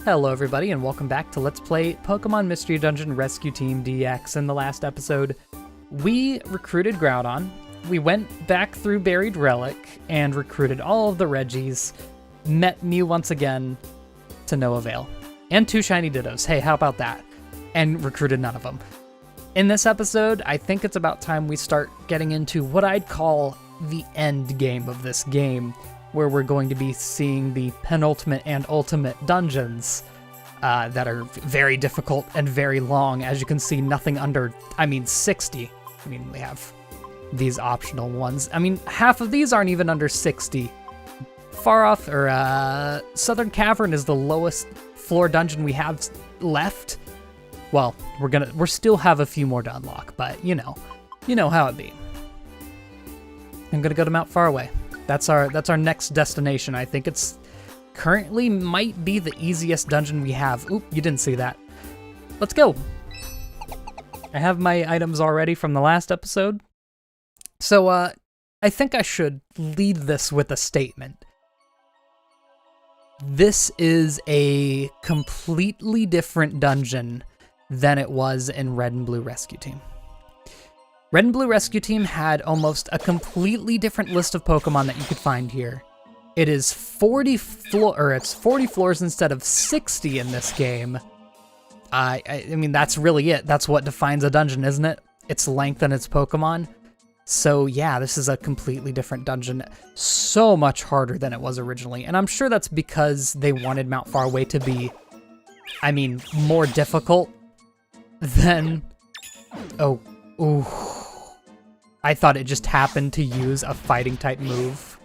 Hello everybody and welcome back to Let's Play Pokemon Mystery Dungeon Rescue Team DX. In the last episode, we recruited Groudon, we went back through Buried Relic, and recruited all of the Reggies, met Mew once again, to no avail. And 2 shiny Dittos, hey, how about that? And recruited none of them. In this episode, I think it's about time we start getting into what I'd call the end game of this game, where we're going to be seeing the penultimate and ultimate dungeons that are very difficult and very long. As you can see, nothing under, 60. We have these optional ones. Half of these aren't even under 60. Southern Cavern is the lowest floor dungeon we have left. Well, we're still have a few more to unlock, but you know how it be. I'm gonna go to Mount Faraway. That's our next destination. I think it's currently might be the easiest dungeon we have. Oop, you didn't see that. Let's go. I have my items already from the last episode. So, I think I should lead this with a statement. This is a completely different dungeon than it was in Red and Blue Rescue Team. Red and Blue Rescue Team had almost a completely different list of Pokemon that you could find here. It is 40 floors instead of 60 in this game. That's really it. That's what defines a dungeon, isn't it? Its length and its Pokemon. So yeah, this is a completely different dungeon. So much harder than it was originally. And I'm sure that's because they wanted Mount Faraway to be, more difficult than... Oh, ooh. I thought it just happened to use a fighting type move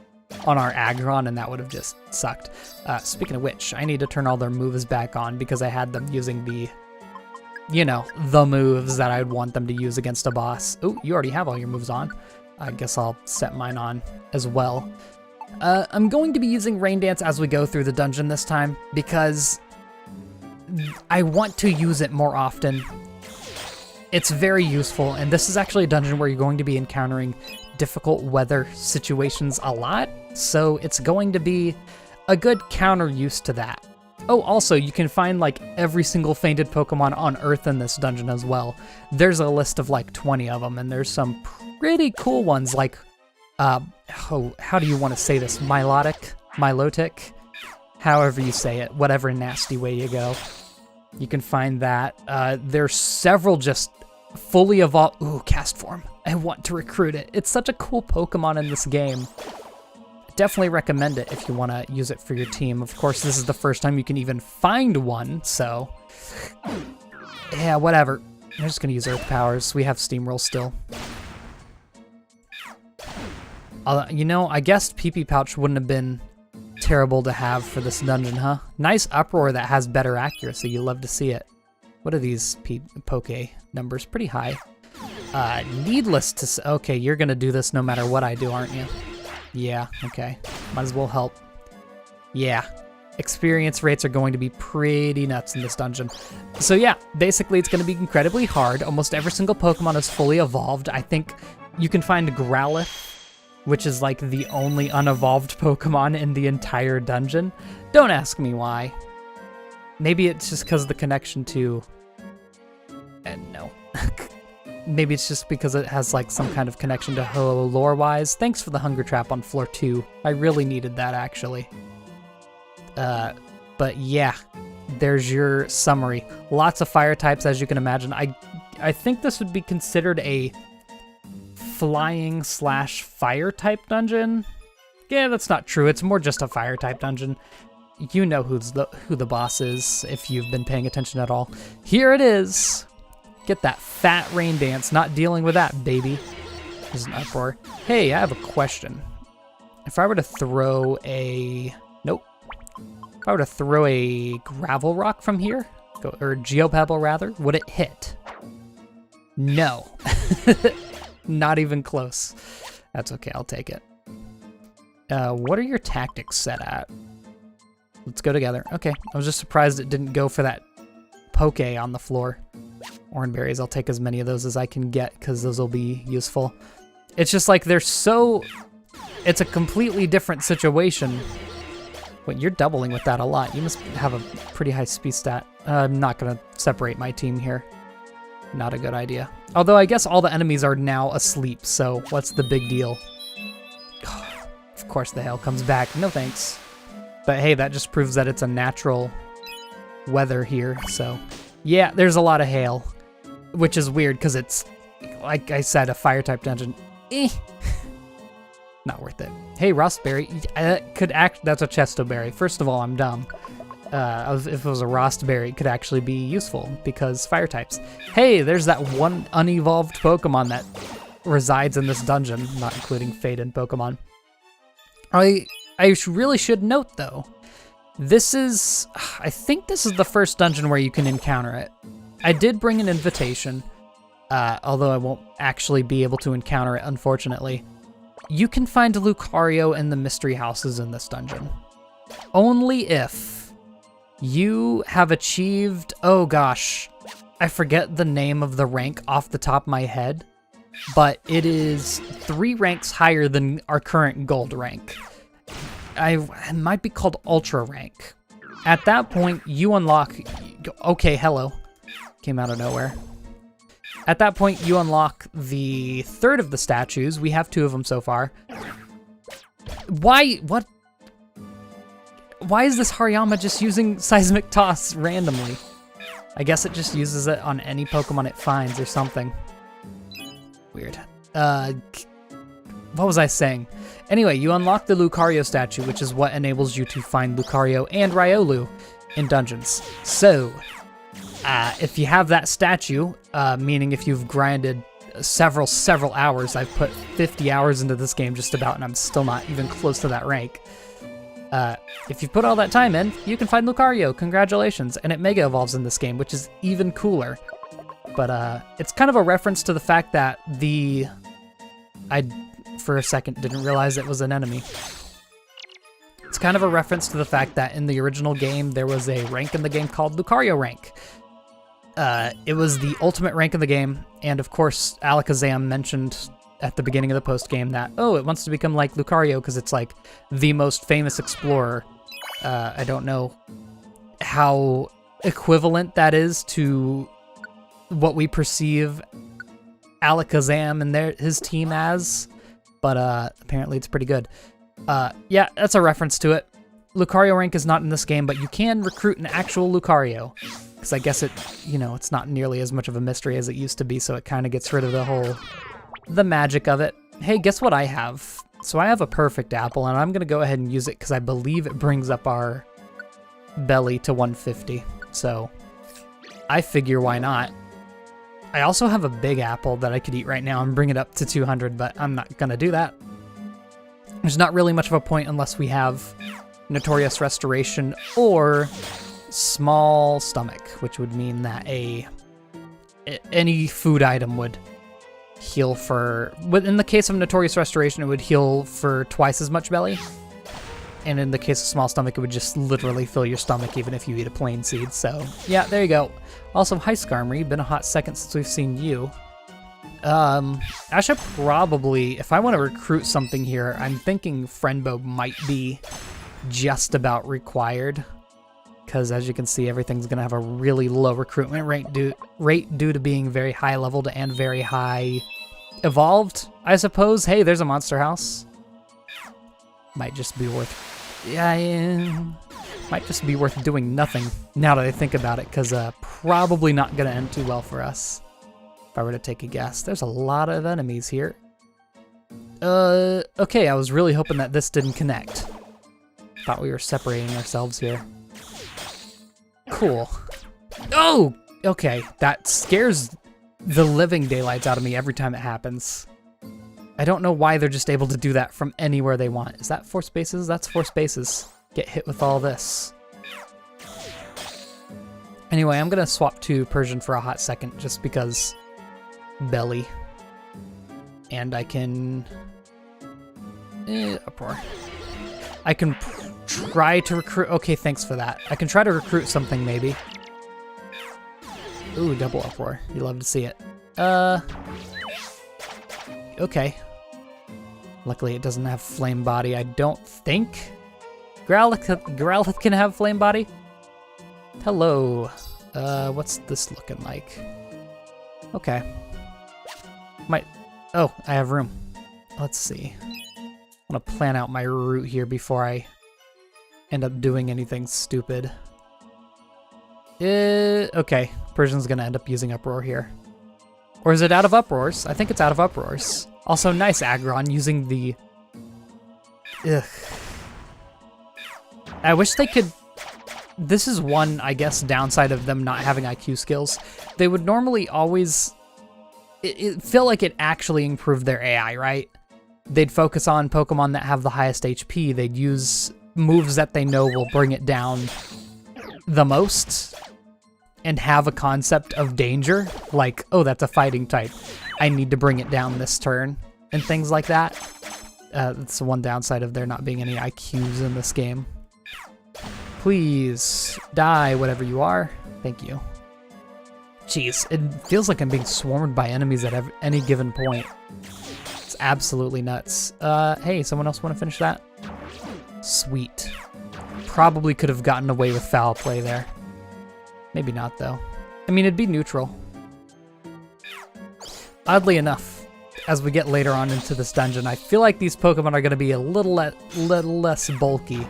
on our Aggron, and that would have just sucked. Speaking of which, I need to turn all their moves back on because I had them using the moves that I'd want them to use against a boss. Oh, you already have all your moves on. I guess I'll set mine on as well. I'm going to be using Rain Dance as we go through the dungeon this time because I want to use it more often. It's very useful, and this is actually a dungeon where you're going to be encountering difficult weather situations a lot, so it's going to be a good counter use to that. Oh, also, you can find every single fainted Pokemon on Earth in this dungeon as well. There's a list of 20 of them, and there's some pretty cool ones how do you want to say this? Milotic? However you say it, whatever nasty way you go. You can find that. There's several just fully evolved... Ooh, Cast Form. I want to recruit it. It's such a cool Pokemon in this game. Definitely recommend it if you want to use it for your team. Of course, this is the first time you can even find one, so... Yeah, whatever. I'm just going to use Earth Powers. We have Steamroll still. I guess Pee-Pee Pouch wouldn't have been terrible to have for this dungeon, huh? Nice Uproar that has better accuracy. You love to see it. What are these Poke numbers? Pretty high. Needless to say... Okay, you're going to do this no matter what I do, aren't you? Yeah, okay. Might as well help. Yeah. Experience rates are going to be pretty nuts in this dungeon. So yeah, basically it's going to be incredibly hard. Almost every single Pokemon is fully evolved. I think you can find Growlithe, which is the only unevolved Pokemon in the entire dungeon. Don't ask me why. Maybe it's just because of the connection to... no. Maybe it's just because it has some kind of connection to Ho lore-wise. Thanks for the Hunger Trap on floor 2. I really needed that, actually. But yeah, there's your summary. Lots of fire types, as you can imagine. I think this would be considered a flying/fire type dungeon. Yeah, that's not true. It's more just a fire type dungeon. You know who the boss is if you've been paying attention at all. Here it is. Get that fat Rain Dance. Not dealing with that, baby. There's an Uproar. Hey, I have a question. If I were to throw a... Nope. If I were to throw a Gravel Rock from here, or Geopebble rather, would it hit? No. Not even close. That's okay, I'll take it. What are your tactics set at? Let's go together. Okay, I was just surprised it didn't go for that Poke on the floor. Oranberries, I'll take as many of those as I can get because those will be useful. It's just they're so... It's a completely different situation Wait, you're doubling with that a lot. You must have a pretty high speed stat. I'm not gonna separate my team here. Not a good idea. Although I guess all the enemies are now asleep, so what's the big deal? Of course the hail comes back. No thanks. But hey, that just proves that it's a natural weather here, so... Yeah, there's a lot of hail, which is weird because it's, like I said, a fire-type dungeon. Not worth it. Hey, Rostberry. That's a Chestoberry. First of all, I'm dumb. If it was a Rostberry, it could actually be useful because fire types. Hey, there's that one unevolved Pokemon that resides in this dungeon, not including Faden Pokemon. I really should note, though, I think this is the first dungeon where you can encounter it. I did bring an invitation, although I won't actually be able to encounter it, unfortunately. You can find Lucario in the mystery houses in this dungeon. Only if you have achieved, oh gosh, I forget the name of the rank off the top of my head, but it is 3 ranks higher than our current gold rank. It might be called Ultra Rank. At that point, you unlock... Okay, hello. Came out of nowhere. At that point, you unlock the 3rd of the statues. We have 2 of them so far. Why? What? Why is this Hariyama just using Seismic Toss randomly? I guess it just uses it on any Pokemon it finds or something. Weird. What was I saying? Anyway, you unlock the Lucario Statue, which is what enables you to find Lucario and Riolu in dungeons. So, if you have that statue, meaning if you've grinded several hours, I've put 50 hours into this game just about, and I'm still not even close to that rank. If you put all that time in, you can find Lucario. Congratulations. And it Mega Evolves in this game, which is even cooler. But it's kind of a reference to the fact that I, for a second, didn't realize it was an enemy. It's kind of a reference to the fact that in the original game, there was a rank in the game called Lucario Rank. It was the ultimate rank in the game, and of course, Alakazam mentioned at the beginning of the post-game that, oh, it wants to become like Lucario because it's like the most famous explorer. I don't know how equivalent that is to what we perceive Alakazam and his team as, but apparently it's pretty good. Yeah, that's a reference to it. Lucario Rank is not in this game, but you can recruit an actual Lucario. Because I guess it's not nearly as much of a mystery as it used to be, so it kind of gets rid of the magic of it. Hey, guess what I have? So I have a perfect apple, and I'm going to go ahead and use it because I believe it brings up our belly to 150. So I figure why not. I also have a big apple that I could eat right now and bring it up to 200, but I'm not going to do that. There's not really much of a point unless we have Notorious Restoration or Small Stomach, which would mean that any food item would heal for... But in the case of Notorious Restoration, it would heal for twice as much belly. And in the case of Small Stomach, it would just literally fill your stomach even if you eat a plain seed. So, yeah, there you go. Also, hi Skarmory, been a hot second since we've seen you. I should probably, if I want to recruit something here, I'm thinking Friendbow might be just about required. Because as you can see, everything's going to have a really low recruitment rate due to being very high leveled and very high evolved, I suppose. Hey, there's a monster house. Might just be worth... Yeah, might just be worth doing nothing now that I think about it, because probably not going to end too well for us. If I were to take a guess. There's a lot of enemies here. Okay, I was really hoping that this didn't connect. Thought we were separating ourselves here. Cool. Oh! Okay, that scares the living daylights out of me every time it happens. I don't know why they're just able to do that from anywhere they want. Is that 4 spaces? That's 4 spaces. Get hit with all this. Anyway, I'm gonna swap to Persian for a hot second just because belly. And I can... uproar. I can try to recruit... Okay, thanks for that. I can try to recruit something, maybe. Ooh, double uproar. You love to see it. Okay. Luckily, it doesn't have flame body, I don't think. Growlithe can have Flame Body? Hello. What's this looking like? Okay. Oh, I have room. Let's see. I want to plan out my route here before I end up doing anything stupid. Okay, Persian's gonna end up using Uproar here. Or is it out of Uproars? I think it's out of Uproars. Also, nice Aggron using the... Ugh. I wish they could... This is one, I guess, downside of them not having IQ skills. They would normally always... It feel like it actually improved their AI, right? They'd focus on Pokemon that have the highest HP. They'd use moves that they know will bring it down the most and have a concept of danger, like, oh, that's a fighting type. I need to bring it down this turn, and things like that. That's the one downside of there not being any IQs in this game. Please die, whatever you are. Thank you. Jeez, it feels like I'm being swarmed by enemies at any given point. It's absolutely nuts. Hey, someone else want to finish that? Sweet. Probably could have gotten away with foul play there. Maybe not, though. I mean, it'd be neutral. Oddly enough, as we get later on into this dungeon, I feel like these Pokemon are going to be a little less bulky.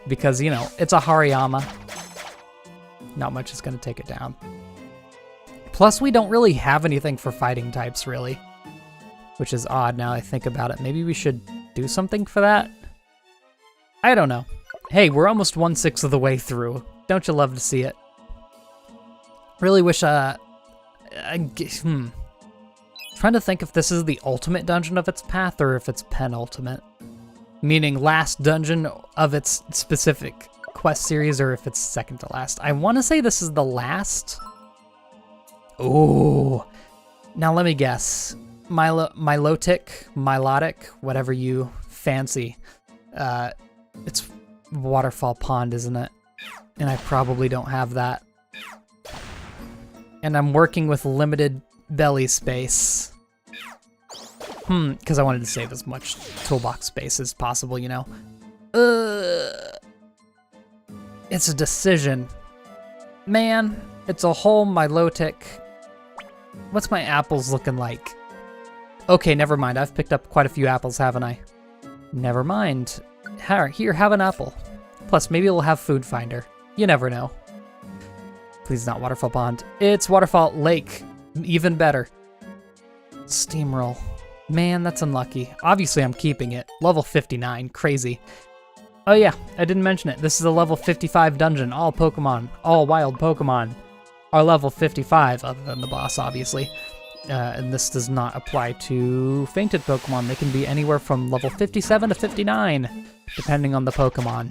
Because, you know, it's a Hariyama. Not much is going to take it down. Plus, we don't really have anything for fighting types, really. Which is odd now I think about it. Maybe we should do something for that? I don't know. Hey, we're almost 1/6 of the way through. Don't you love to see it? Really wish, trying to think if this is the ultimate dungeon of its path or if it's penultimate. Meaning last dungeon of its specific quest series or if it's second to last. I want to say this is the last. Ooh. Now let me guess. Milotic, whatever you fancy. It's Waterfall Pond, isn't it? And I probably don't have that. And I'm working with limited belly space. Because I wanted to save as much toolbox space as possible, you know. It's a decision. Man, it's a whole Milotic. What's my apples looking like? Okay, never mind. I've picked up quite a few apples, haven't I? Never mind. Here, have an apple. Plus, maybe we'll have Food Finder. You never know. Please not Waterfall Pond. It's Waterfall Lake. Even better. Steamroll. Man, that's unlucky. Obviously, I'm keeping it. Level 59. Crazy. Oh yeah, I didn't mention it. This is a level 55 dungeon. All Pokemon, all wild Pokemon are level 55, other than the boss, obviously. And this does not apply to fainted Pokemon. They can be anywhere from level 57 to 59, depending on the Pokemon.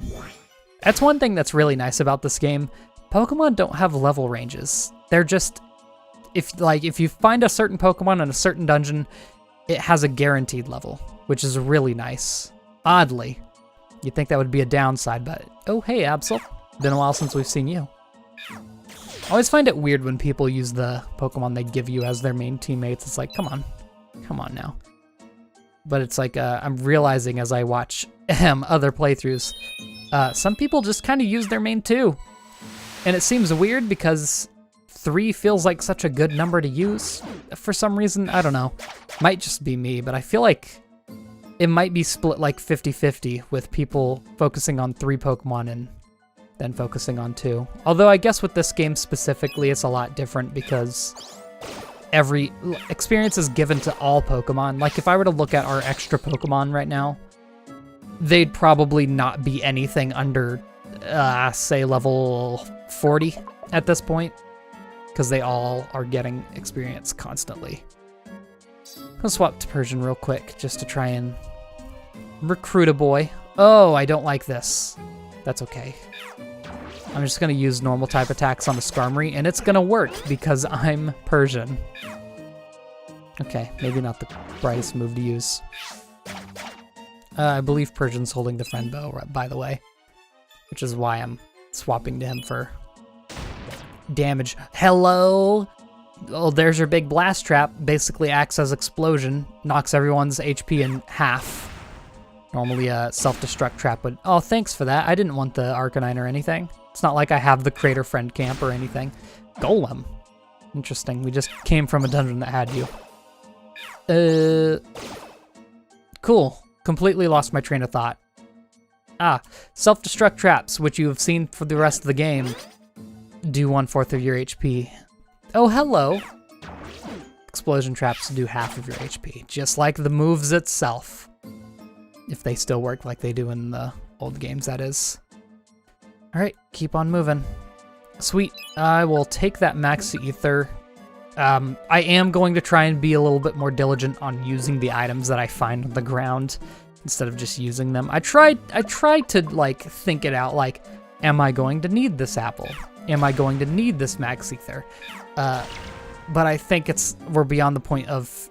That's one thing that's really nice about this game. Pokemon don't have level ranges. They're just, if you find a certain Pokemon in a certain dungeon, it has a guaranteed level, which is really nice. Oddly. You'd think that would be a downside, but oh hey, Absol. Been a while since we've seen you. I always find it weird when people use the Pokemon they give you as their main teammates. It's like, come on now. But it's like, I'm realizing as I watch other playthroughs, some people just kind of use their main too. And it seems weird because 3 feels like such a good number to use. For some reason, I don't know. Might just be me, but I feel like it might be split like 50-50 with people focusing on 3 Pokemon and then focusing on 2. Although I guess with this game specifically, it's a lot different because every experience is given to all Pokemon. Like if I were to look at our extra Pokemon right now, they'd probably not be anything under, say, level 40 at this point, because they all are getting experience constantly. I'll swap to Persian real quick just to try and recruit a boy. Oh, I don't like this. That's okay. I'm just going to use normal type attacks on the Skarmory, and it's going to work because I'm Persian. Okay, maybe not the brightest move to use. I believe Persian's holding the friend bow, by the way, which is why I'm swapping to him for damage. Hello? Oh, there's your big blast trap. Basically acts as explosion, knocks everyone's HP in half. Normally a self-destruct trap would... Oh, thanks for that. I didn't want the Arcanine or anything. It's not like I have the Crater Friend camp or anything. Golem. Interesting. We just came from a dungeon that had you. Cool. Completely lost my train of thought. Ah, self-destruct traps, which you have seen for the rest of the game, do 1/4 of your HP. Oh, hello. Explosion traps do half of your HP, just like the moves itself. If they still work like they do in the old games, that is. All right, keep on moving. Sweet, I will take that max ether. I am going to try and be a little bit more diligent on using the items that I find on the ground instead of just using them. I tried to like think it out, like, am I going to need this apple? Am I going to need this max ether? But I think we're beyond the point of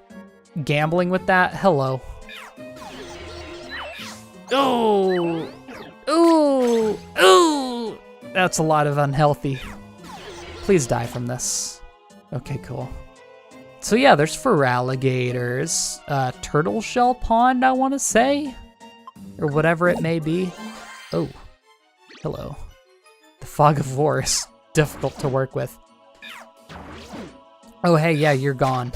gambling with that. Hello. Oh, ooh, ooh. That's a lot of unhealthy. Please die from this. Okay, cool. So yeah, there's Feraligators, Turtle Shell Pond, I want to say, or whatever it may be. Oh, hello. The Fog of War is difficult to work with. Oh, hey, yeah, you're gone.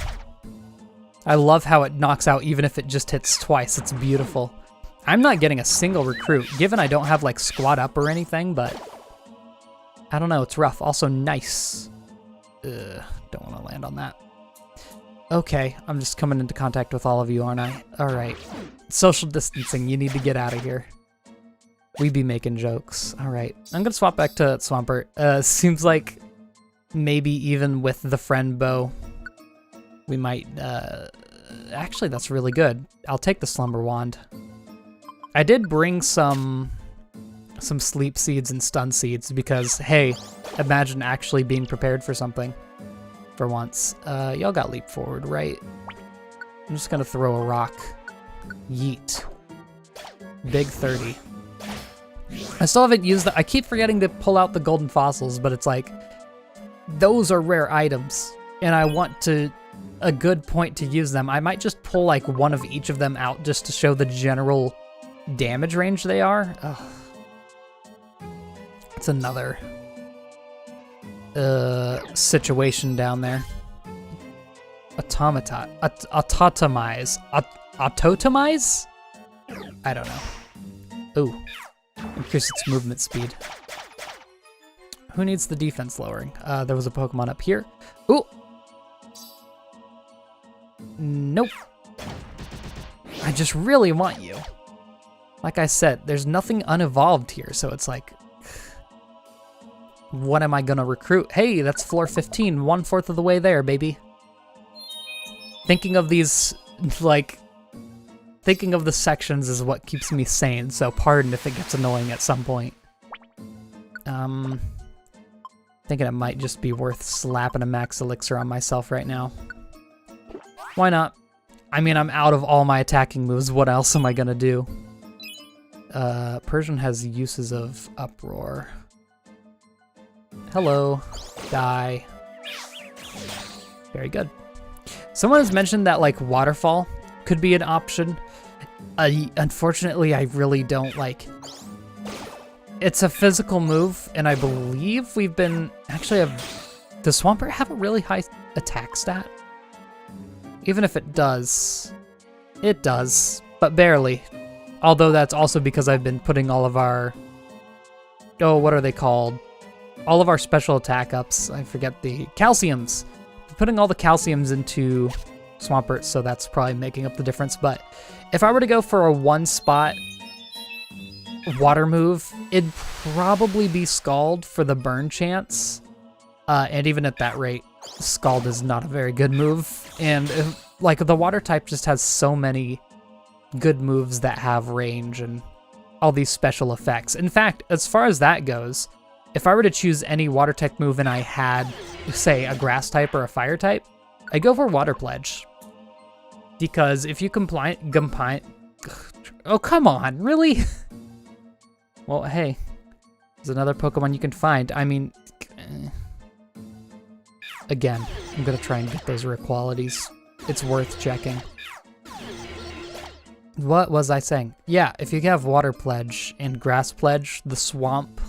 I love how it knocks out even if it just hits twice. It's beautiful. I'm not getting a single recruit, given I don't have like squat up or anything, but I don't know, it's rough. Also nice. Don't want to land on that. Okay, I'm just coming into contact with all of you, aren't I? All right. Social distancing, you need to get out of here. We be making jokes. All right, I'm gonna swap back to Swampert. Seems like maybe even with the friend bow, we might, actually that's really good. I'll take the Slumber Wand. I did bring some sleep seeds and stun seeds because, hey, imagine actually being prepared for something for once. Y'all got leap forward, right? I'm just gonna throw a rock. Yeet. Big 30. I still haven't used that. I keep forgetting to pull out the golden fossils, but it's like, those are rare items, and I want a good point to use them. I might just pull like one of each of them out just to show the general damage range they are. Ugh. It's another situation down there. Autotomize? Autotomize? I don't know. Ooh. Increase its movement speed. Who needs the defense lowering? There was a Pokemon up here. Ooh! Nope. I just really want you. Like I said, there's nothing unevolved here, so it's like, what am I gonna recruit? Hey, that's floor 15, 1/4 of the way there, baby. Thinking of these, like, thinking of the sections is what keeps me sane, so pardon if it gets annoying at some point. Thinking it might just be worth slapping a max elixir on myself right now. Why not? I mean, I'm out of all my attacking moves, what else am I gonna do? Persian has uses of Uproar. Hello. Die. Very good. Someone has mentioned that, like, Waterfall could be an option. Unfortunately, I really don't like... It's a physical move, and I believe we've been... Actually, does Swampert have a really high attack stat? Even if it does, but barely. Although that's also because I've been putting all of our... Oh, what are they called? All of our special attack ups. I forget the calciums. Putting all the calciums into Swampert, so that's probably making up the difference. But if I were to go for a one-spot water move, it'd probably be Scald for the burn chance. And even at that rate, Scald is not a very good move. And like the water type just has so many good moves that have range and all these special effects. In fact, as far as that goes, if I were to choose any water type move and I had, say, a grass type or a fire type, I'd go for Water Pledge. Because if you oh, come on, really? Well, hey, there's another Pokemon you can find. I mean, again, I'm gonna try and get those rare qualities. It's worth checking. What was I saying? Yeah, if you have Water Pledge and Grass Pledge, the swamp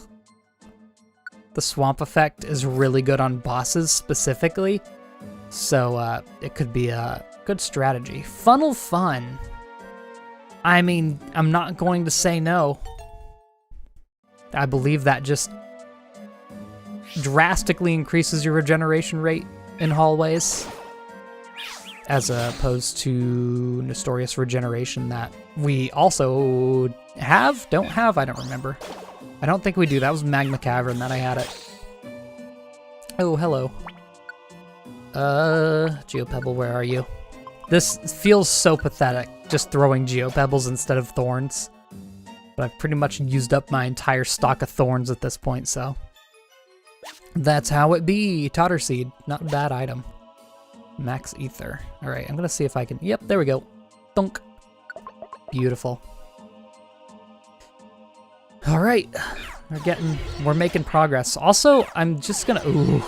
effect is really good on bosses specifically. So it could be a good strategy. Funnel Fun. I mean, I'm not going to say no. I believe that just drastically increases your regeneration rate in hallways, as opposed to Nestorius Regeneration that we also don't have, I don't remember. I don't think we do. That was Magma Cavern that I had it. Oh, hello. Geopebble, where are you? This feels so pathetic, just throwing Geopebbles instead of thorns. But I've pretty much used up my entire stock of thorns at this point, so. That's how it be. Totter Seed, not a bad item. Max Ether. All right, I'm gonna see if I can, yep, there we go. Thunk. Beautiful. All right, we're making progress. Also, I'm just gonna, ooh.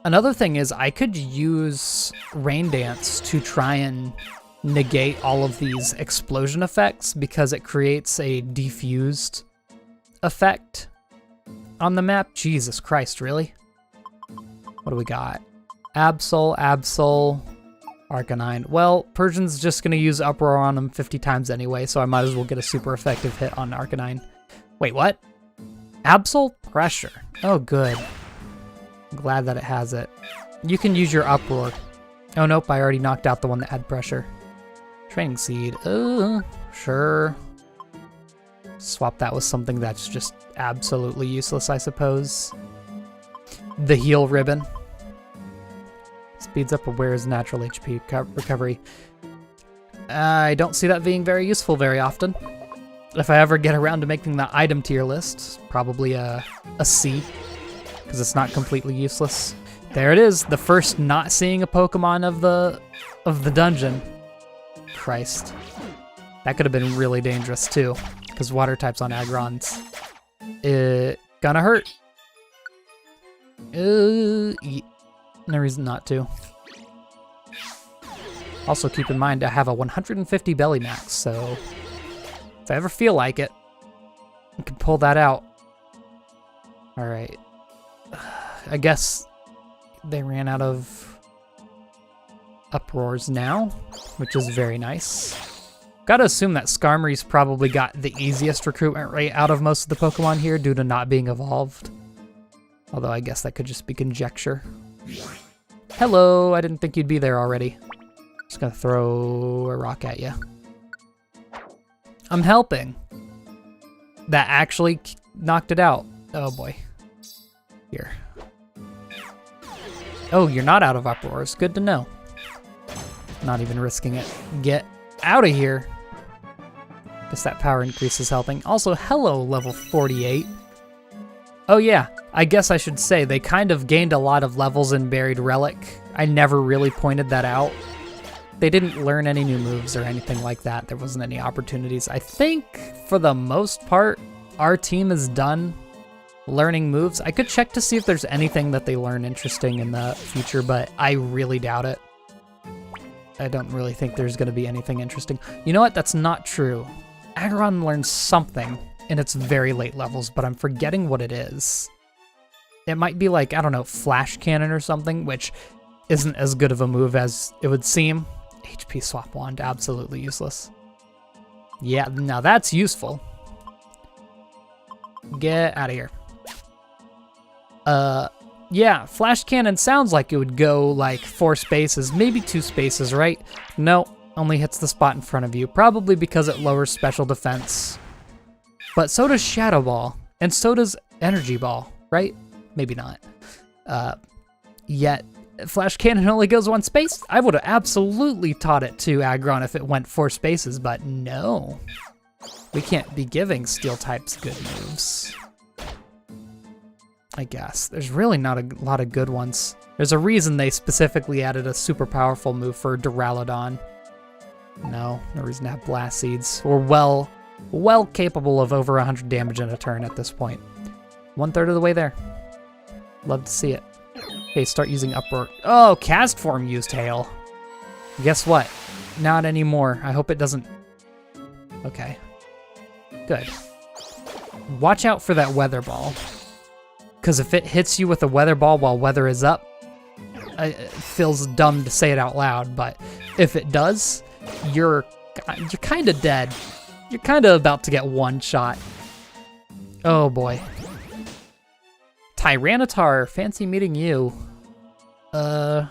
Another thing is I could use Rain Dance to try and negate all of these explosion effects because it creates a diffused effect on the map. Jesus Christ, really? What do we got? Absol, Arcanine. Well, Persian's just gonna use Uproar on him 50 times anyway, so I might as well get a super effective hit on Arcanine. Wait, what? Absol Pressure. Oh, good. I'm glad that it has it. You can use your Uproar. Oh, nope, I already knocked out the one that had Pressure. Training Seed. Sure. Swap that with something that's just absolutely useless, I suppose. The Heal Ribbon. Speeds up Aware's natural HP recovery. I don't see that being very useful very often. If I ever get around to making the item tier list, probably a C, because it's not completely useless. There it is, the first not seeing a Pokemon of the dungeon. Christ. That could have been really dangerous too, because water types on Agrons. Gonna hurt. No reason not to. Also keep in mind I have a 150 belly max, so if I ever feel like it, I can pull that out. Alright. I guess they ran out of Uproars now, which is very nice. Gotta assume that Skarmory's probably got the easiest recruitment rate out of most of the Pokemon here due to not being evolved. Although I guess that could just be conjecture. Hello, I didn't think you'd be there already. Just gonna throw a rock at you. I'm helping. That actually knocked it out. Oh boy. Here. Oh, you're not out of Uproars. Good to know. Not even risking it. Get out of here. Guess that power increase is helping. Also, hello, level 48. Oh yeah, I guess I should say they kind of gained a lot of levels in Buried Relic. I never really pointed that out. They didn't learn any new moves or anything like that. There wasn't any opportunities. I think, for the most part, our team is done learning moves. I could check to see if there's anything that they learn interesting in the future, but I really doubt it. I don't really think there's going to be anything interesting. You know what? That's not true. Aggron learns something in its very late levels, but I'm forgetting what it is. It might be like, I don't know, Flash Cannon or something, which isn't as good of a move as it would seem. HP Swap Wand, absolutely useless. Yeah, now that's useful. Get out of here. Yeah, Flash Cannon sounds like it would go like 4 spaces, maybe 2 spaces, right? No, only hits the spot in front of you, probably because it lowers special defense. But so does Shadow Ball, and so does Energy Ball, right? Maybe not. Yet, Flash Cannon only goes 1 space? I would have absolutely taught it to Aggron if it went 4 spaces, but no. We can't be giving Steel types good moves. I guess. There's really not a lot of good ones. There's a reason they specifically added a super powerful move for Duraludon. No reason to have Blast Seeds. We're well capable of over 100 damage in a turn at this point. 1/3 of the way there. Love to see it. Okay, start using Uproar. Oh, Cast Form used Hail. Guess what? Not anymore. I hope it doesn't Okay. Good. Watch out for that weather ball. Because if it hits you with a weather ball while weather is up, it feels dumb to say it out loud, but if it does, you're kind of dead. You're kind of about to get one shot. Oh boy. Tyranitar, fancy meeting you. Trying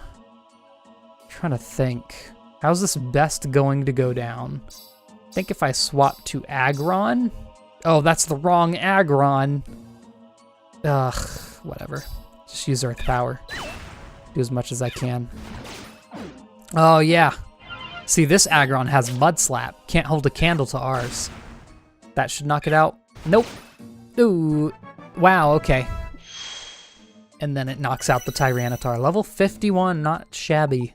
to think. How's this best going to go down? I think if I swap to Aggron. Oh, that's the wrong Aggron. Ugh, whatever. Just use Earth Power. Do as much as I can. Oh, yeah. See, this Aggron has Mud Slap. Can't hold a candle to ours. That should knock it out. Nope. Ooh. Wow, okay. And then it knocks out the Tyranitar. Level 51, not shabby.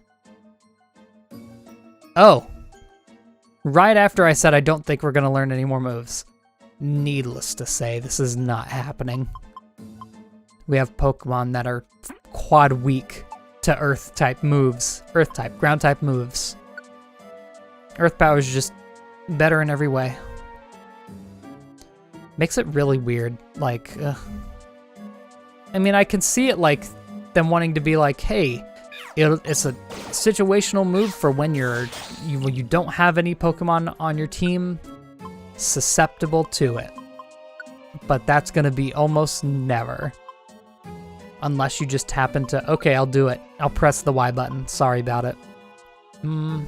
Oh. Right after I said I don't think we're going to learn any more moves. Needless to say, this is not happening. We have Pokemon that are quad weak to Earth-type moves. Earth-type, Ground-type moves. Earth Power is just better in every way. Makes it really weird. Like, I mean, I can see it like them wanting to be like, hey, it's a situational move for when you don't have any Pokemon on your team susceptible to it. But that's gonna be almost never. Unless you just happen to, okay, I'll do it. I'll press the Y button. Sorry about it. Kind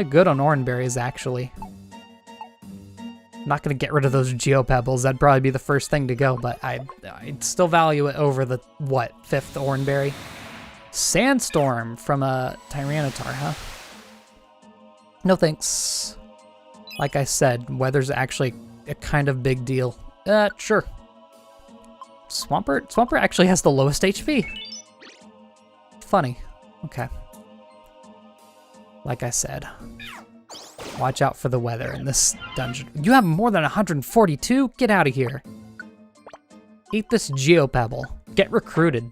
of good on Oranberries, actually. I'm not going to get rid of those Geopebbles. That'd probably be the first thing to go, but I'd still value it over the, what, 5th Oranberry? Sandstorm from a Tyranitar, huh? No thanks. Like I said, weather's actually a kind of big deal. Sure. Swampert actually has the lowest HP. Funny. Okay. Like I said, watch out for the weather in this dungeon. You have more than 142? Get out of here. Eat this Geopebble. Get recruited.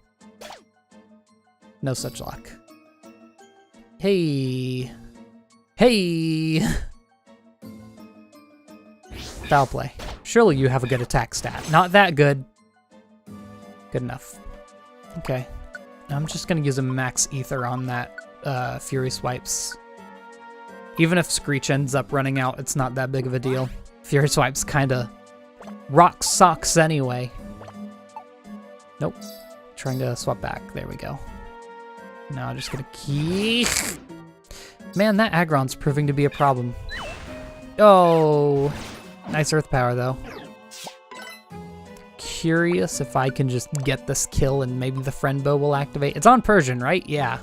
No such luck. Hey. Hey. Foul play. Surely you have a good attack stat. Not that good. Good enough. Okay. I'm just going to use a max ether on that Fury Swipes. Even if Screech ends up running out, it's not that big of a deal. Fury Swipes kind of rock socks anyway. Nope. Trying to swap back. There we go. Now I'm just going to keep... Man, that Aggron's proving to be a problem. Oh... Nice Earth Power, though. Curious if I can just get this kill and maybe the Friend Bow will activate. It's on Persian, right? Yeah.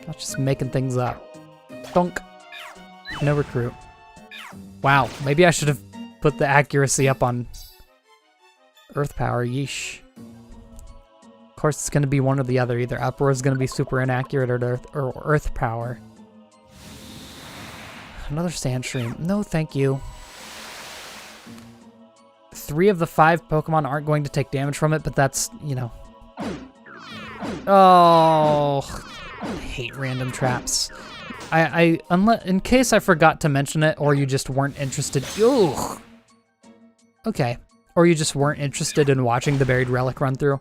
I'm just making things up. Thunk. No recruit. Wow, maybe I should have put the accuracy up on Earth Power. Yeesh. Of course, it's going to be one or the other. Either Uproar is going to be super inaccurate or Earth Power. Another Sandstream. No, thank you. 3 of the 5 Pokemon aren't going to take damage from it, but that's, you know. Oh, I hate random traps. In case I forgot to mention it, or you just weren't interested. Ugh. Okay. Or you just weren't interested in watching the Buried Relic run through.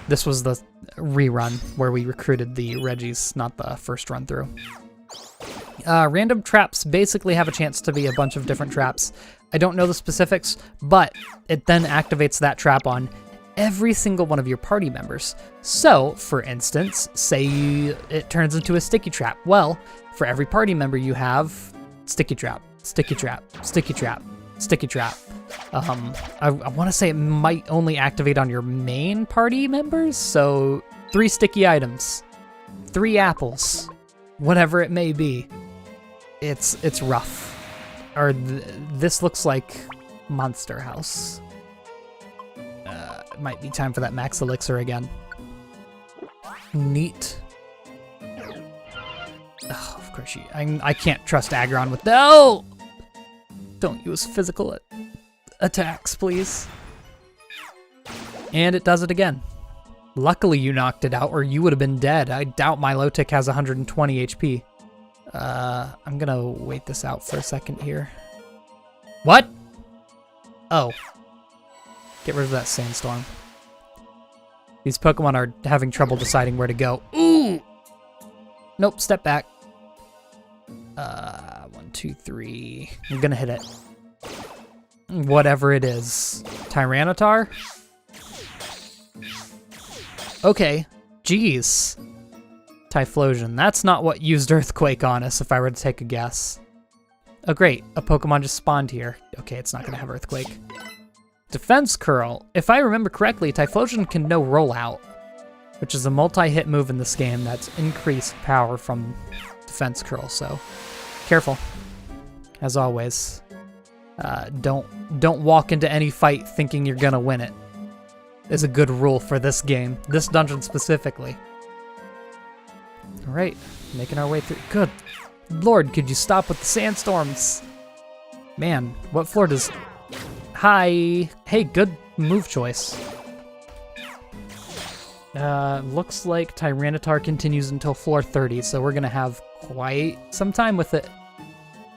This was the rerun where we recruited the Reggies, not the first run through. Random traps basically have a chance to be a bunch of different traps. I don't know the specifics, but it then activates that trap on every single one of your party members. So, for instance, say it turns into a sticky trap. Well, for every party member you have, sticky trap, sticky trap, sticky trap, sticky trap. I want to say it might only activate on your main party members, so 3 sticky items, 3 apples, whatever it may be. It's rough. Or this looks like Monster House. It might be time for that Max Elixir again. Neat. Oh, of course I can't trust Aggron with... No! Don't use physical attacks, please. And it does it again. Luckily you knocked it out or you would have been dead. I doubt Milotic has 120 HP. I'm gonna wait this out for a second here. What? Oh. Get rid of that sandstorm. These Pokemon are having trouble deciding where to go. Ooh! Nope, step back. 1, 2, 3. I'm gonna hit it. Whatever it is. Tyranitar? Okay. Jeez. Typhlosion. That's not what used Earthquake on us, if I were to take a guess. Oh, great. A Pokemon just spawned here. Okay, it's not going to have Earthquake. Defense Curl. If I remember correctly, Typhlosion can no rollout, which is a multi-hit move in this game that's increased power from Defense Curl, so careful. As always. Don't walk into any fight thinking you're going to win it. Is a good rule for this game. This dungeon specifically. Alright, making our way through. Good Lord, could you stop with the sandstorms? Man, what floor does... Hi! Hey, good move choice. Looks like Tyranitar continues until floor 30, so we're gonna have quite some time with it.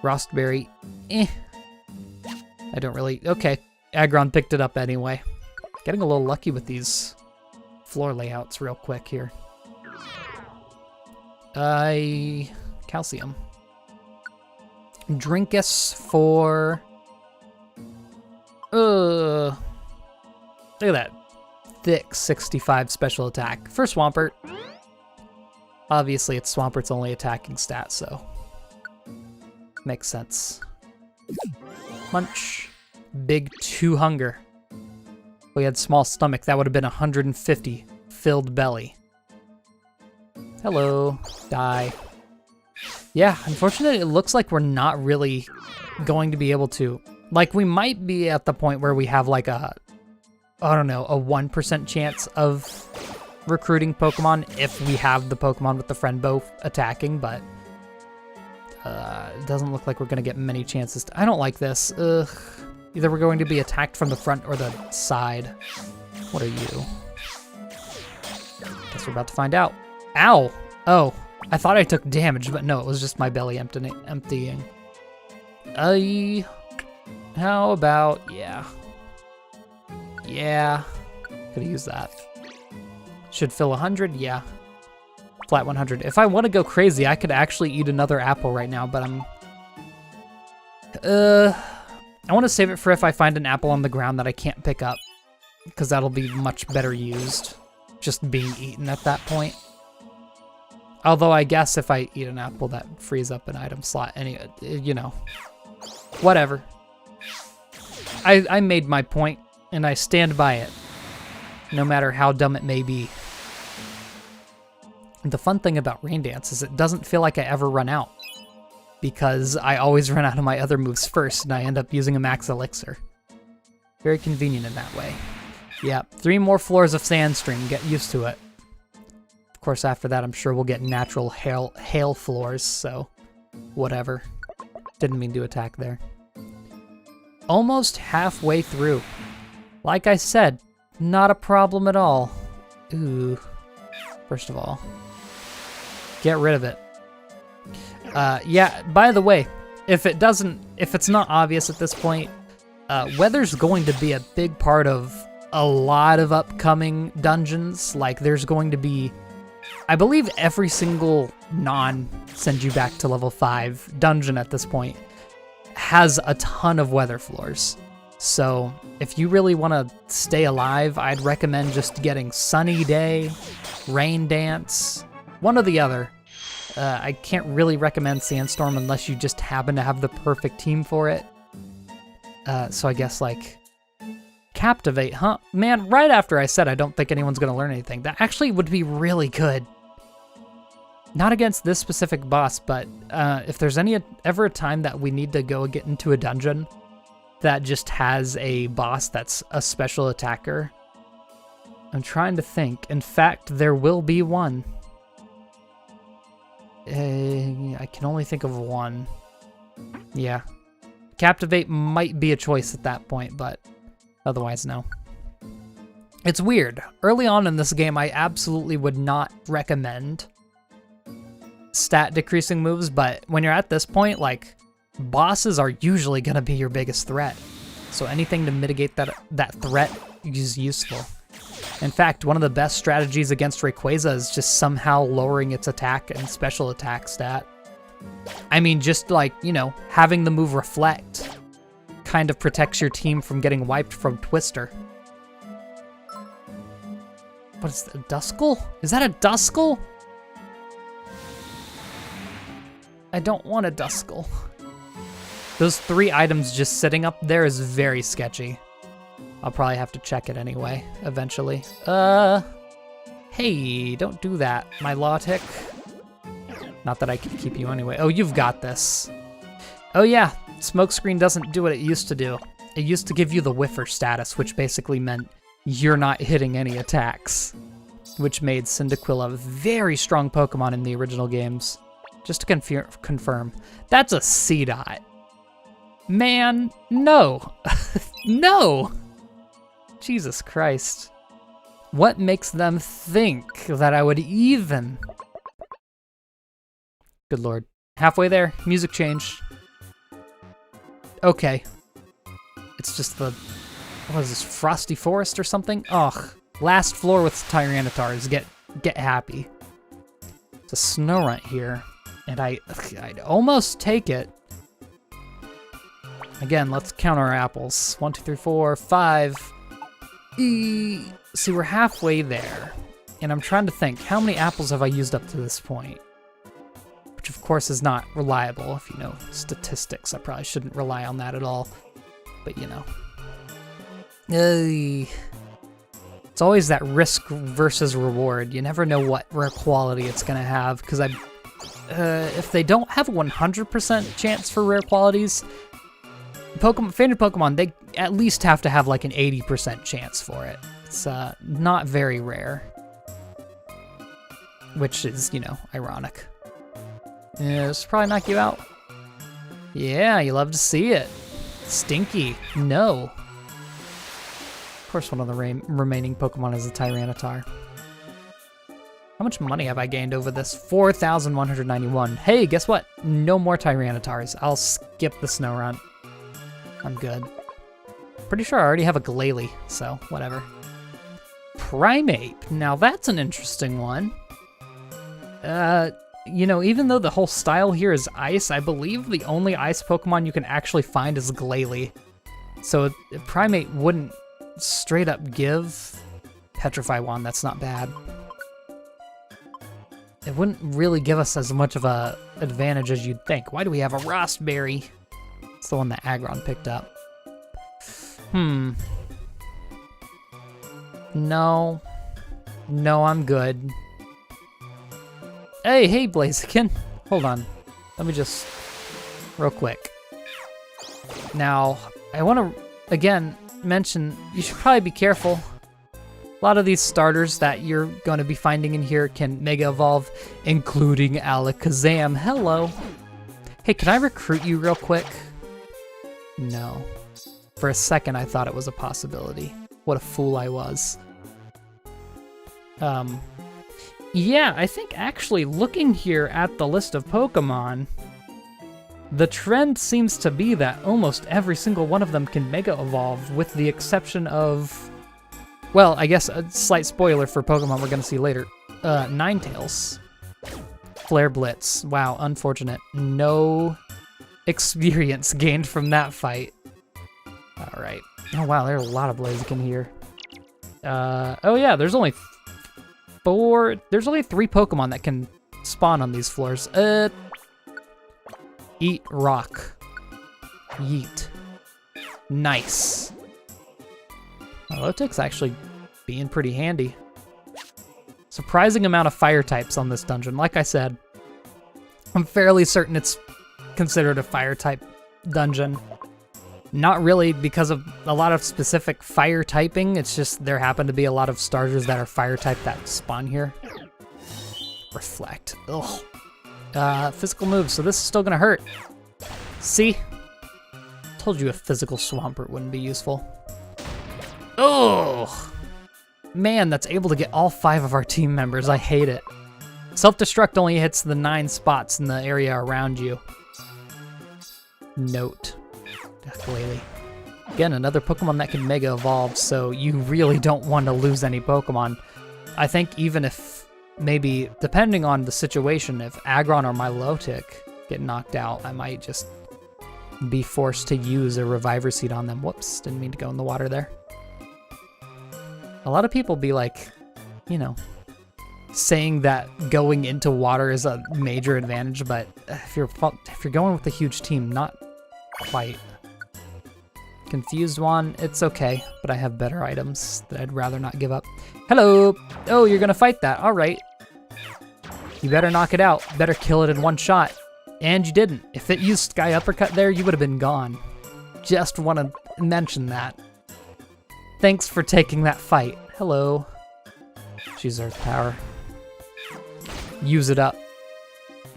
Frostberry, eh. I don't really... Okay, Aggron picked it up anyway. Getting a little lucky with these floor layouts real quick here. Calcium. Drinkus for... Look at that. Thick 65 special attack. For Swampert. Obviously, it's Swampert's only attacking stat, so... Makes sense. Munch. Big 2 hunger. If we had small stomach, that would have been 150 filled belly. Hello. Die. Yeah, unfortunately, it looks like we're not really going to be able to... Like, we might be at the point where we have, like, a... I don't know, a 1% chance of recruiting Pokemon if we have the Pokemon with the friend bow attacking, but... it doesn't look like we're going to get many chances to... I don't like this. Ugh. Either we're going to be attacked from the front or the side. What are you? Guess we're about to find out. Ow! Oh, I thought I took damage, but no, it was just my belly emptying. How about, yeah. Yeah, could use that. Should fill 100, yeah. Flat 100. If I want to go crazy, I could actually eat another apple right now, but I'm... I want to save it for if I find an apple on the ground that I can't pick up, because that'll be much better used, just being eaten at that point. Although I guess if I eat an apple, that frees up an item slot. Anyway, you know, whatever. I made my point, and I stand by it, no matter how dumb it may be. The fun thing about Rain Dance is it doesn't feel like I ever run out, because I always run out of my other moves first, and I end up using a max elixir. Very convenient in that way. Yeah, 3 more floors of Sandstream, get used to it. Of course, after that, I'm sure we'll get natural hail floors, so whatever. Didn't mean to attack there. Almost halfway through. Like I said, not a problem at all. Ooh. First of all, get rid of it. Yeah, by the way, if it's not obvious at this point, weather's going to be a big part of a lot of upcoming dungeons. Like, there's going to be, I believe every single non-send you back to level 5 dungeon at this point has a ton of weather floors. So if you really want to stay alive, I'd recommend just getting Sunny Day, Rain Dance, one or the other. I can't really recommend Sandstorm unless you just happen to have the perfect team for it. So I guess, like, Captivate, huh? Man, right after I said I don't think anyone's going to learn anything, that actually would be really good. Not against this specific boss, but if there's ever a time that we need to go get into a dungeon that just has a boss that's a special attacker, I'm trying to think. In fact, there will be one. I can only think of one. Yeah. Captivate might be a choice at that point, but otherwise, no. It's weird. Early on in this game, I absolutely would not recommend stat decreasing moves, but when you're at this point, like, bosses are usually gonna be your biggest threat. So anything to mitigate that threat is useful. In fact, one of the best strategies against Rayquaza is just somehow lowering its attack and special attack stat. I mean, just like, you know, having the move Reflect kind of protects your team from getting wiped from Twister. What is that, a Duskull? Is that a Duskull? I don't want a Duskull. Those 3 items just sitting up there is very sketchy. I'll probably have to check it anyway, eventually. Hey, don't do that, my Lawtick. Not that I can keep you anyway. Oh, you've got this. Oh yeah, Smokescreen doesn't do what it used to do. It used to give you the Whiffer status, which basically meant you're not hitting any attacks, which made Cyndaquil a very strong Pokemon in the original games. Just to confirm, that's a C-Dot. Man, no. No! Jesus Christ. What makes them think that I would even... Good lord. Halfway there, music change. Okay. It's just the... What is this, Frosty Forest or something? Ugh. Last floor with Tyrannotars. Get happy. It's a Snorunt here. And I'd almost take it. Again, let's count our apples. 1, 2, 3, 4, 5. See, we're halfway there. And I'm trying to think, how many apples have I used up to this point? Which of course is not reliable. If you know statistics, I probably shouldn't rely on that at all. But you know. It's always that risk versus reward. You never know what rare quality it's gonna have, because if they don't have a 100% chance for rare qualities, Fainted Pokemon, they at least have to have like an 80% chance for it. It's not very rare. Which is, you know, ironic. Yeah, this will probably knock you out. Yeah, you love to see it. Stinky. No. Of course, one of the remaining Pokemon is a Tyranitar. How much money have I gained over this? 4,191. Hey, guess what? No more Tyrannotars. I'll skip the Snorunt. I'm good. Pretty sure I already have a Glalie, so whatever. Primeape. Now that's an interesting one. You know, even though the whole style here is ice, I believe the only ice Pokemon you can actually find is Glalie. So Primeape wouldn't straight up give Petrify Wand. That's not bad. It wouldn't really give us as much of a advantage as you'd think. Why do we have a Rostberry? It's the one that Aggron picked up. No. No, I'm good. Hey, Blaziken. Hold on. Let me just... Real quick. Now, I want to, again, mention, you should probably be careful. A lot of these starters that you're going to be finding in here can Mega Evolve, including Alakazam. Hello. Hey, can I recruit you real quick? No. For a second, I thought it was a possibility. What a fool I was. Yeah, I think actually looking here at the list of Pokemon, the trend seems to be that almost every single one of them can Mega Evolve, with the exception of, well, I guess a slight spoiler for Pokemon we're gonna see later. Ninetales. Flare Blitz. Wow, unfortunate. No experience gained from that fight. Alright. Oh wow, there's a lot of Blaziken here. Oh yeah, there's only 3 Pokemon that can spawn on these floors. Eat rock. Yeet. Nice. Lotic's actually being pretty handy. Surprising amount of fire types on this dungeon. Like I said, I'm fairly certain it's considered a fire type dungeon. Not really because of a lot of specific fire typing, it's just there happen to be a lot of starters that are fire type that spawn here. Reflect. Ugh. Physical moves, so this is still gonna hurt. See? Told you a physical Swampert wouldn't be useful. Oh! man that's able to get all 5 of our team members. I hate it. Self-destruct only hits the 9 spots in the area around you. Note. Glalie. Again, another Pokemon that can Mega Evolve, so you really don't want to lose any Pokemon. I think even if, maybe, depending on the situation, if Aggron or Milotic get knocked out, I might just be forced to use a Reviver Seed on them. Whoops, didn't mean to go in the water there. A lot of people be like, you know, saying that going into water is a major advantage, but if you're going with a huge team, not quite. Confused one, it's okay, but I have better items that I'd rather not give up. Hello! Oh, you're gonna fight that, all right. You better knock it out, better kill it in one shot. And you didn't. If it used Sky Uppercut there, you would have been gone. Just want to mention that. Thanks for taking that fight. Hello. She's Earth Power. Use it up.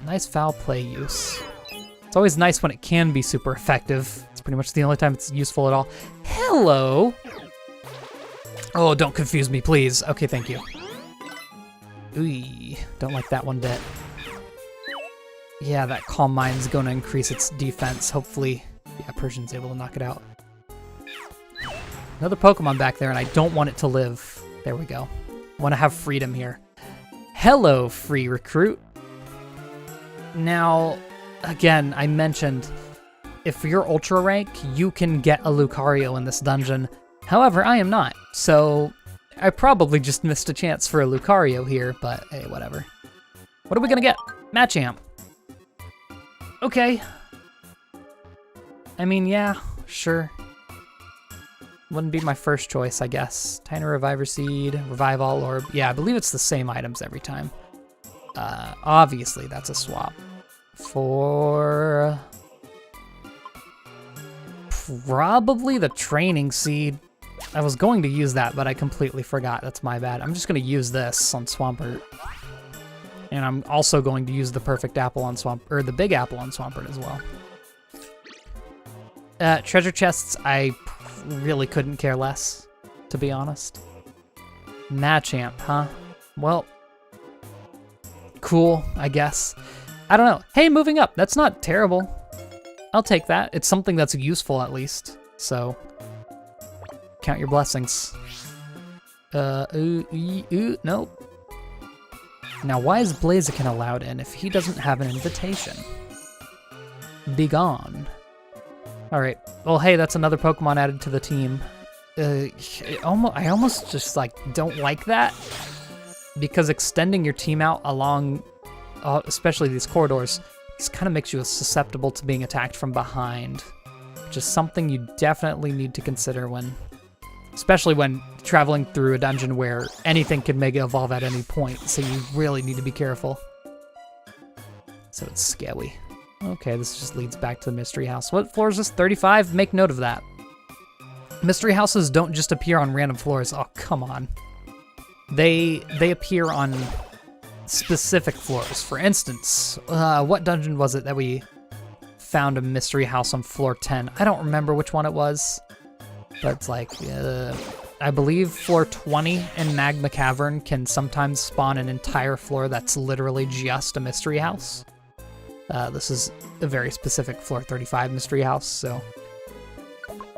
Nice foul play use. It's always nice when it can be super effective. It's pretty much the only time it's useful at all. Hello! Oh, don't confuse me, please. Okay, thank you. Ooh, don't like that one bit. Yeah, that Calm Mind's going to increase its defense. Hopefully, yeah, Persian's able to knock it out. Another Pokemon back there, and I don't want it to live. There we go. I want to have freedom here. Hello, free recruit. Now, again, I mentioned if you're Ultra Rank, you can get a Lucario in this dungeon. However, I am not, so I probably just missed a chance for a Lucario here, but hey, whatever. What are we going to get? Machamp. Okay. I mean, yeah, sure. Wouldn't be my first choice, I guess. Tiny Reviver Seed, Revive All Orb. Yeah, I believe it's the same items every time. Obviously, that's a swap. For probably the Training Seed. I was going to use that, but I completely forgot. That's my bad. I'm just going to use this on Swampert. And I'm also going to use the Perfect Apple on or the Big Apple on Swampert as well. Treasure chests, I really couldn't care less, to be honest. Machamp, huh? Well, cool, I guess. I don't know. Hey, moving up, that's not terrible. I'll take that. It's something that's useful at least, so count your blessings. Nope. Now, why is Blaziken allowed in if he doesn't have an invitation? Be gone. All right. Well, hey, that's another Pokemon added to the team. I almost just like don't like that because extending your team out along, especially these corridors, just kind of makes you susceptible to being attacked from behind, which is something you definitely need to consider when, especially when traveling through a dungeon where anything can Mega Evolve at any point, so you really need to be careful. So it's scary. Okay, this just leads back to the Mystery House. What floor is this? 35? Make note of that. Mystery Houses don't just appear on random floors. Oh, come on. They appear on specific floors. For instance, what dungeon was it that we found a Mystery House on floor 10? I don't remember which one it was. But it's like, I believe floor 20 in Magma Cavern can sometimes spawn an entire floor that's literally just a mystery house. This is a very specific floor 35 mystery house, so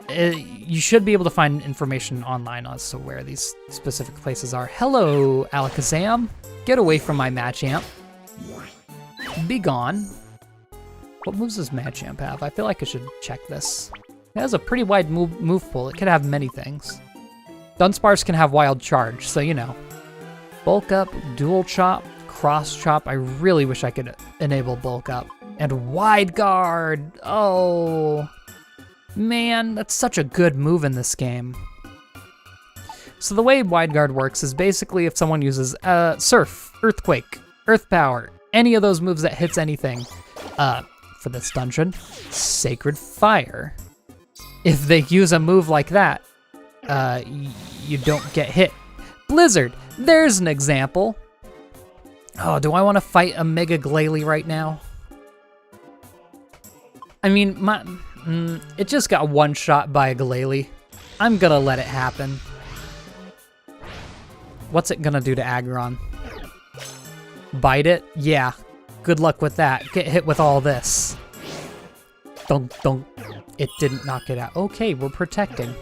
you should be able to find information online as to where these specific places are. Hello, Alakazam. Get away from my Machamp. Be gone. What moves does Machamp have? I feel like I should check this. It has a pretty wide move pool. It could have many things. Dunsparce can have Wild Charge, so you know. Bulk Up, Dual Chop, Cross Chop. I really wish I could enable Bulk Up. And Wide Guard. Oh, man, that's such a good move in this game. So the way Wide Guard works is basically if someone uses Surf, Earthquake, Earth Power, any of those moves that hits anything. For this dungeon, Sacred Fire. If they use a move like that, you don't get hit. Blizzard, there's an example. Oh, do I want to fight a Mega Glalie right now? I mean, it just got one shot by a Glalie. I'm gonna let it happen. What's it gonna do to Aggron? Bite it? Yeah. Good luck with that. Get hit with all this. Dunk, dunk. It didn't knock it out. Okay, we're protecting.